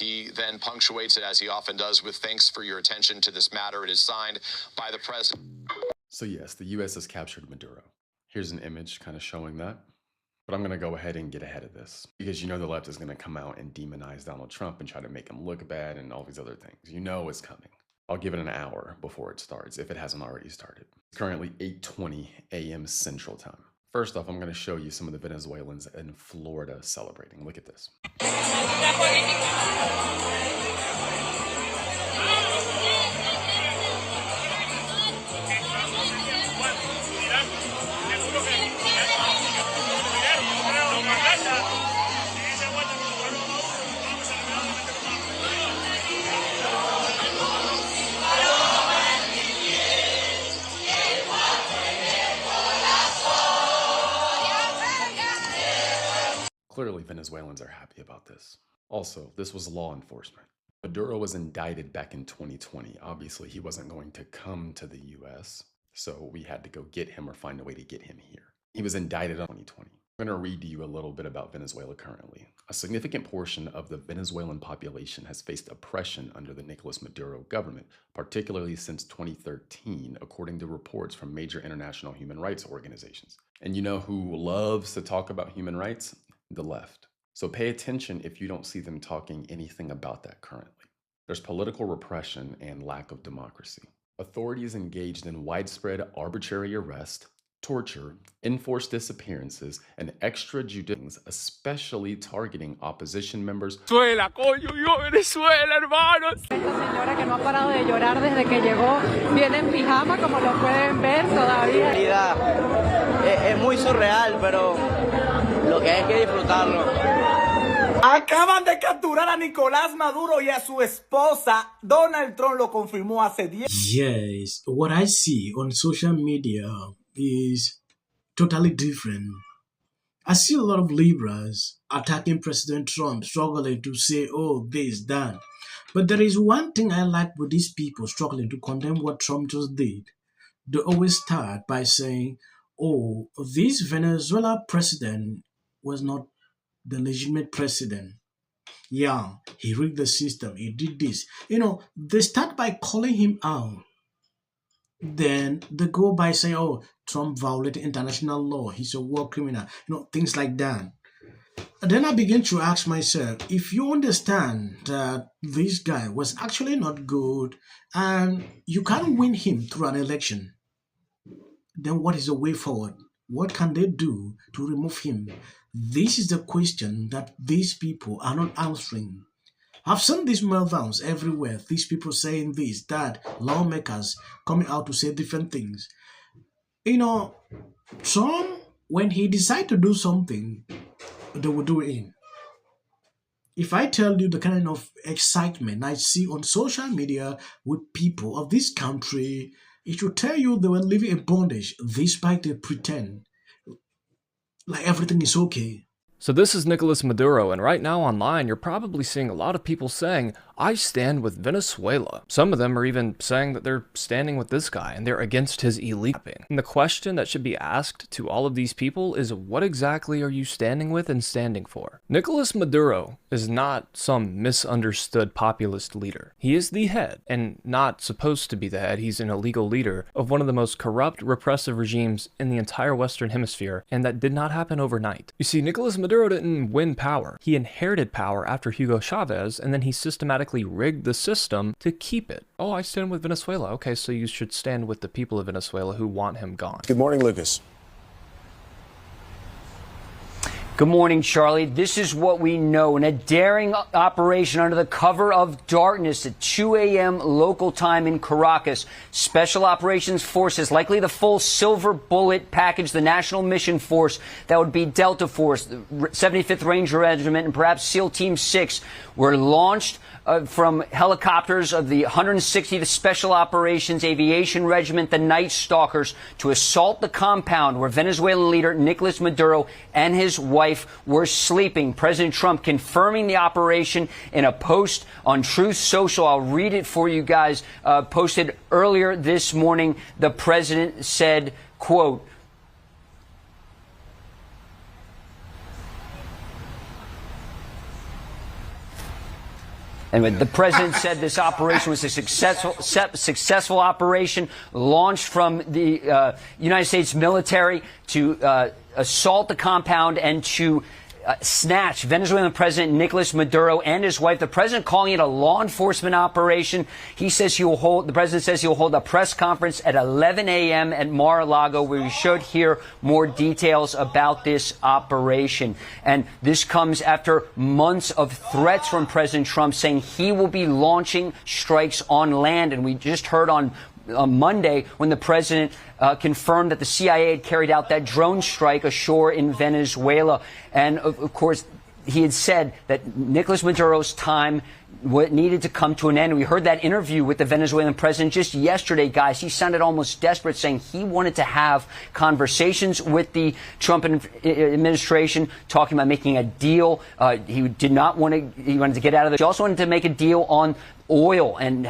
He then punctuates it, as he often does, with thanks for your attention to this matter. It is signed by the president. So yes, the U.S. has captured Maduro. Here's an image kind of showing that. But I'm going to go ahead and get ahead of this, because you know the left is going to come out and demonize Donald Trump and try to make him look bad and all these other things. You know it's coming. I'll give it an hour before it starts, if it hasn't already started. It's currently 8:20 a.m. Central Time. First off, I'm going to show you some of the Venezuelans in Florida celebrating. Look at this. Clearly, Venezuelans are happy about this. Also, this was law enforcement. Maduro was indicted back in 2020. Obviously, he wasn't going to come to the US, so we had to go get him or find a way to get him here. He was indicted in 2020. I'm going to read to you a little bit about Venezuela currently. A significant portion of the Venezuelan population has faced oppression under the Nicolas Maduro government, particularly since 2013, according to reports from major international human rights organizations. And you know who loves to talk about human rights? The left. So pay attention if you don't see them talking anything about that currently. There's political repression and lack of democracy. Authorities engaged in widespread arbitrary arrest, torture, enforced disappearances, and extrajudicial, especially targeting opposition members. Venezuela, coño, yo Venezuela, hermanos. Esta señora que no ha parado de llorar desde que llegó, viene en pijama, como lo pueden ver todavía. Es muy surreal, pero lo que hay que disfrutarlo. Acaban de capturar a Nicolás Maduro y a su esposa. Donald Trump lo confirmó hace 10. Yes, what I see on social media is totally different. I see a lot of liberals attacking President Trump, struggling to say, oh, this, that. But there is one thing I like with these people struggling to condemn what Trump just did. They always start by saying, oh, this Venezuela president was not the legitimate president. Yeah, he rigged the system, he did this. You know, they start by calling him out. Then they go by saying, oh, Trump violated international law, he's a war criminal, you know, things like that. And then I begin to ask myself, if you understand that this guy was actually not good and you can't win him through an election, then what is the way forward? What can they do to remove him? This is the question that these people are not answering. I've seen these meltdowns everywhere. These people saying this, that, lawmakers coming out to say different things. You know, Trump, when he decides to do something, they will do it. If I tell you the kind of excitement I see on social media with people of this country, it should tell you they were living in bondage despite they pretend like everything is okay. So this is Nicolas Maduro, and right now online you're probably seeing a lot of people saying, I stand with Venezuela. Some of them are even saying that they're standing with this guy and they're against his illegal. And the question that should be asked to all of these people is, what exactly are you standing with and standing for? Nicolas Maduro is not some misunderstood populist leader. He is the head, and not supposed to be the head. He's an illegal leader of one of the most corrupt, repressive regimes in the entire Western Hemisphere, and that did not happen overnight. You see, Nicolas Maduro didn't win power. He inherited power after Hugo Chavez, and then he systematically rigged the system to keep it. Oh, I stand with Venezuela. Okay, so you should stand with the people of Venezuela who want him gone. Good morning, Lucas. Good morning, Charlie. This is what we know. In a daring operation under the cover of darkness at 2 a.m. local time in Caracas, Special Operations Forces, likely the full Silver Bullet package, the National Mission Force, that would be Delta Force, the 75th Ranger Regiment, and perhaps SEAL Team 6, were launched from helicopters of the 160th Special Operations Aviation Regiment, the Night Stalkers, to assault the compound where Venezuelan leader Nicolas Maduro and his wife were sleeping. President Trump confirming the operation in a post on Truth Social. I'll read it for you guys. Posted earlier this morning, the president said, quote, Anyway, the president said this operation was a successful operation launched from the United States military to assault the compound and to snatch Venezuelan President Nicolas Maduro and his wife. The president calling it a law enforcement operation. The president says he'll hold a press conference at 11 a.m. at Mar-a-Lago where we should hear more details about this operation. And this comes after months of threats from President Trump saying he will be launching strikes on land. And we just heard on Monday when the president confirmed that the CIA had carried out that drone strike ashore in Venezuela. And of course, he had said that Nicolas Maduro's time needed to come to an end. We heard that interview with the Venezuelan president just yesterday, guys. He sounded almost desperate, saying he wanted to have conversations with the Trump administration, talking about making a deal. He wanted to get out of it. He also wanted to make a deal on oil and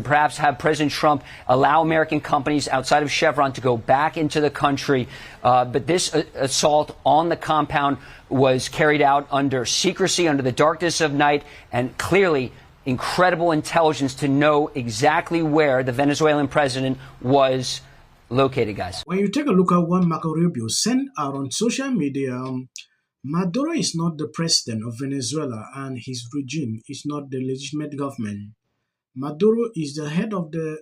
perhaps have President Trump allow American companies outside of Chevron to go back into the country. But this assault on the compound was carried out under secrecy, under the darkness of night, and clearly incredible intelligence to know exactly where the Venezuelan president was located, guys. When you take a look at what Marco Rubio sent out on social media, Maduro is not the president of Venezuela and his regime is not the legitimate government. Maduro is the head of the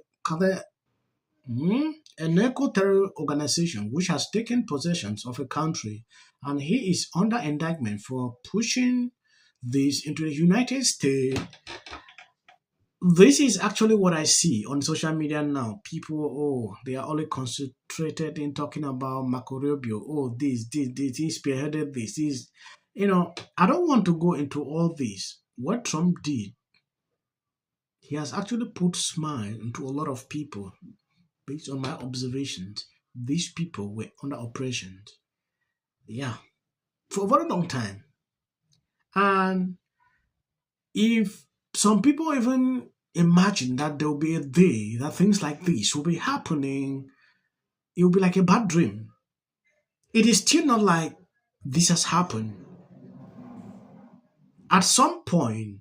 a narco-terror organization which has taken possessions of a country, and he is under indictment for pushing this into the United States. This is actually what I see on social media now. People, they are only concentrated in talking about Marco Rubio. He spearheaded this. I don't want to go into all this. What Trump did, he has actually put smile into a lot of people. Based on my observations, these people were under oppression. Yeah, for a very long time. And if some people even imagine that there will be a day that things like this will be happening, it will be like a bad dream. It is still not like this has happened. At some point,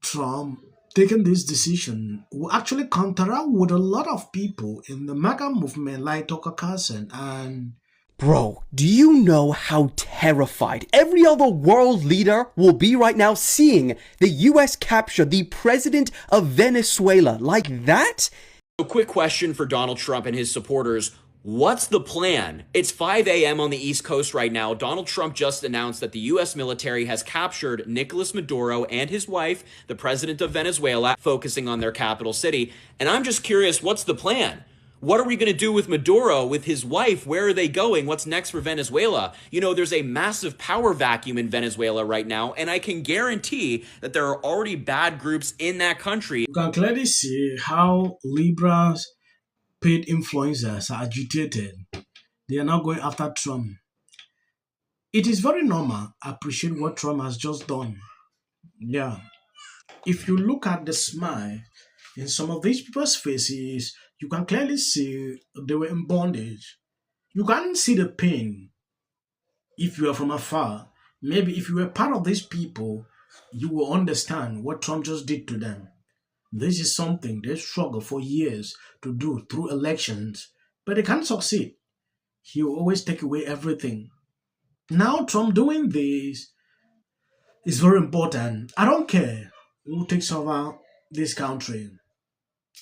Trump taking this decision will actually counteract with a lot of people in the MAGA movement like Tucker Carlson and... Bro, do you know how terrified every other world leader will be right now seeing the US capture the president of Venezuela like that? A quick question for Donald Trump and his supporters. What's the plan? It's 5 a.m. on the East Coast right now. Donald Trump just announced that the U.S. military has captured Nicolas Maduro and his wife, the president of Venezuela, focusing on their capital city. And I'm just curious, what's the plan? What are we going to do with Maduro, with his wife? Where are they going? What's next for Venezuela? There's a massive power vacuum in Venezuela right now, and I can guarantee that there are already bad groups in that country. You can clearly see how liberals, paid influencers are agitated. They are now going after Trump. It is very normal. I appreciate what Trump has just done. Yeah. If you look at the smile in some of these people's faces, you can clearly see they were in bondage. You can't see the pain if you are from afar. Maybe if you were part of these people, you will understand what Trump just did to them. This is something they struggle for years to do through elections, but they can't succeed. He will always take away everything. Now Trump doing this is very important. I don't care who takes over this country.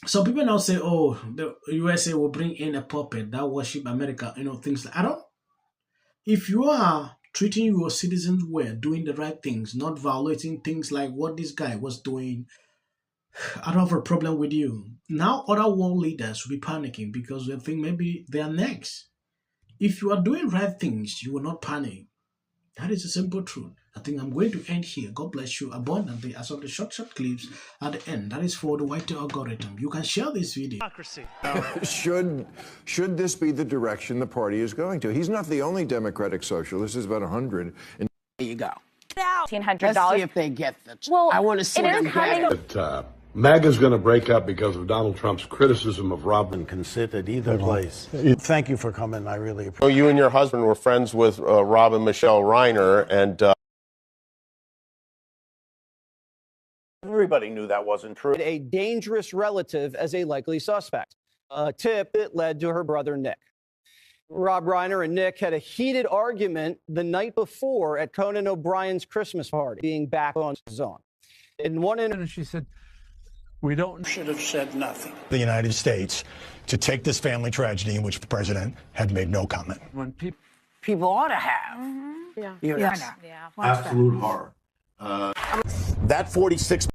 Some people now say, the USA will bring in a puppet that worship America, things like if you are treating your citizens well, doing the right things, not violating things like what this guy was doing, I don't have a problem with you. Now other world leaders will be panicking because they think maybe they are next. If you are doing right things, you will not panic. That is a simple truth. I think I'm going to end here. God bless you abundantly as of the short clips at the end. That is for the white algorithm. You can share this video. Should this be the direction the party is going to? He's not the only Democratic socialist. There's about 100. There you go. $1,500. Let's see if they get the... Well, I want to see them get it. MAGA's going to break up because of Donald Trump's criticism of Robin. Can sit at either place. Thank you for coming. I really appreciate it. You and your husband were friends with Rob and Michelle Reiner, and Everybody knew that wasn't true. A dangerous relative as a likely suspect. A tip that led to her brother, Nick. Rob Reiner and Nick had a heated argument the night before at Conan O'Brien's Christmas party, being back on his own. In one interview, she said, We should have said nothing. The United States to take this family tragedy in which the president had made no comment. When people ought to have. Yeah. You know, Yes. absolute horror. That 46